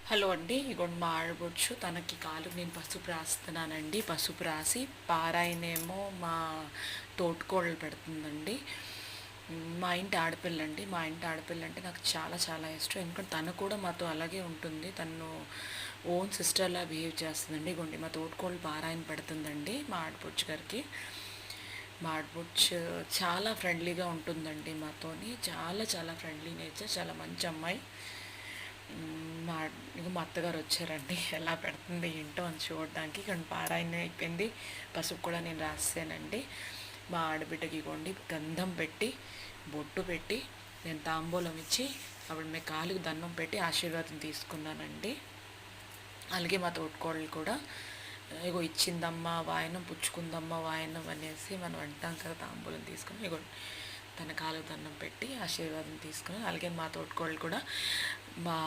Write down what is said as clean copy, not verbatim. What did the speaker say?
Hello అండి. ఇగోండి మా ఆడపడుచు తనకి కాలుకి నేను పసుపు రాస్తున్నానండి. పసుపు రాసి పారాయనేమో మా తోటికోడలు పెడుతుందండి. మా ఇంటి ఆడపిల్లండి. మా ఇంటి ఆడపిల్ల అంటే నాకు చాలా చాలా ఇష్టం. ఎందుకంటే తను కూడా మాతో అలాగే ఉంటుంది. తను ఓన్ సిస్టర్లా బిహేవ్ చేస్తుందండి. ఇగోండి మా తోటికోడలు పారాయణ పెడుతుందండి మా ఆడపడుచు గారికి. మా ఆడపడుచు చాలా ఫ్రెండ్లీగా ఉంటుందండి మాతోని. చాలా చాలా ఫ్రెండ్లీ నేచర్. చాలా మంచి అమ్మాయి. మా మా అత్తగారు వచ్చారండి. ఎలా పెడుతుంది ఏంటో అని చూడడానికి. ఇక్కడ పారాయణ అయిపోయింది. పసుపు కూడా నేను రాసానండి. మా ఆడబిడ్డకి ఇగోండి గంధం పెట్టి బొట్టు పెట్టి నేను తాంబూలం ఇచ్చి అప్పుడు మీ కాలుకి దండం పెట్టి ఆశీర్వాదం తీసుకున్నానండి. అలాగే మా తోటికోడలు కూడా ఇగో ఇచ్చిందమ్మా వాయనం, పుచ్చుకుందమ్మా వాయనం అనేసి మనం అంటాం కదా, తాంబూలం తీసుకుని ఇగో తన కాలు దండం పెట్టి ఆశీర్వాదం తీసుకుని అలాగే మా తోటికోడలు కూడా మా